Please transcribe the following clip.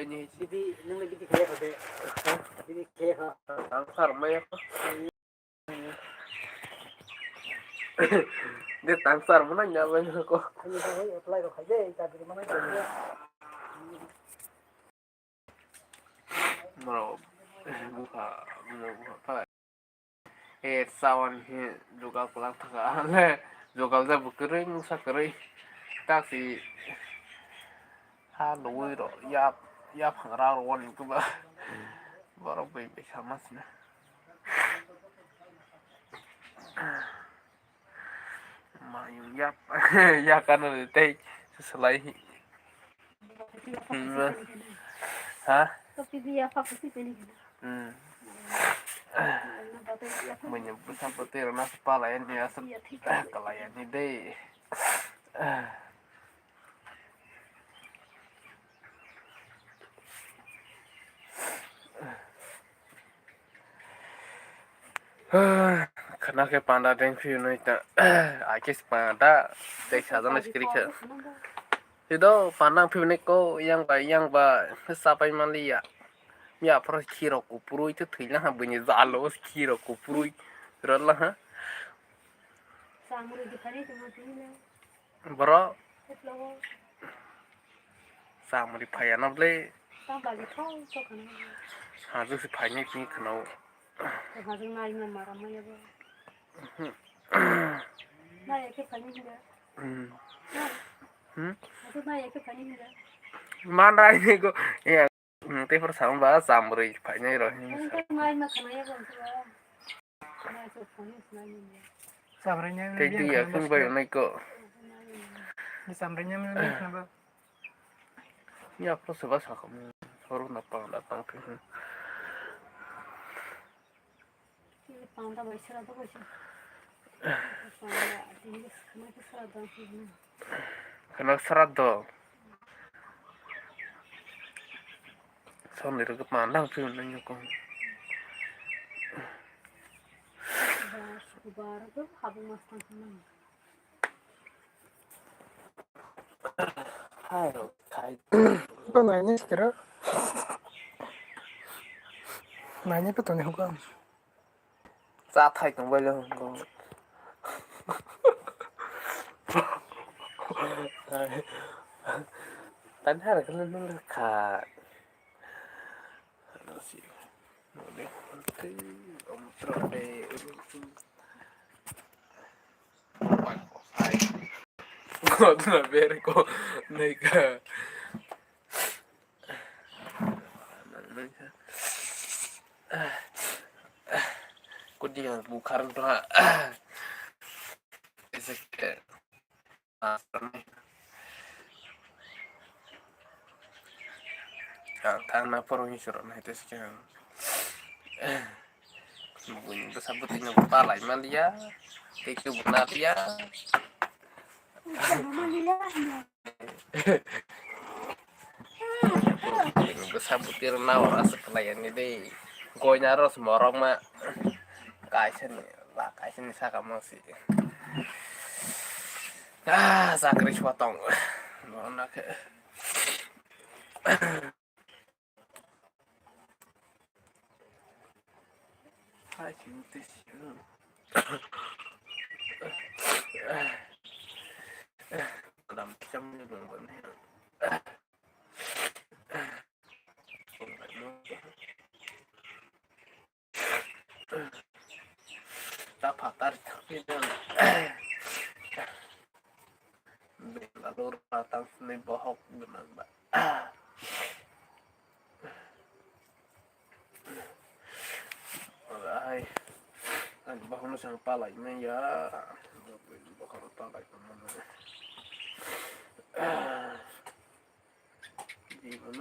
penyi Bibi nung bibi kaya ko be. Bibi kaya ko. tang sarma ya dia tang sarma na nyawa ko Ano ba hoy apply ko kaya sabi ko mga kaya. maro buka buka pa sawan hi juga pulang tengah le juga za bukering sa kering taksi ha loi ro ya phang won ku ba baro be be samas na mayung yap ya kan te selai ha Bibi apa sih pilih? menyebut sampai na kepala ini ya kelayan ide karena ke panda deng view no ita akis panda tek sadana skrika itu pandang view ko yang ba sapai malia ya pro kiro ku puru itu thila ha bunyi zalo kiro ku puru ralla ha Samuri dikhari cuma ini. bro samuri phayana ble Tambah kau so kan. hazu si phayni ki khnau Hazing nai na mara maya ba. Na yake pani hira. Hazing na yake pani hira. mana ini ko ya te per sama samuri phayni ro Hazing nai ma khana ya ba so. Na so pani nai ni. Samrenya kayak milian dia kana kung bas ba ko. yun ko Ni samrenya milian kana ba. ya pro se basa como soro na pa datang ke Ini panda ba isra ba ko. Panda ini khana ke sara dan sini. kena serado son ni ke pandang tu nanya ko Kubara tuh habis makan teman. halo kai Apa nanya sekira? Nanya pa to ni hukam. sa thai kung ba lo ko tan ha là cái nó khà nó gì nó đi cái ông tròn đề Guarda la vergo nega. Kudia bukan tuh. Ese que tanah porong isoro nah itu sekian. Bunyi bersambut dengan kepala Malia, itu benar dia. Bersambut dia nawar asal pelayan ini. Gue nyaro semua orang mah kaisen lah kaisen bisa kamu sih. Sakris potong. Mana ke? Hai cintis. Dalam jamnya belum benar. Dapat tarik tapi dan lalu datang seni bohong benar mbak. Ay, ang bahon na siyang palay na ya. Bakal palay naman. Di mo na.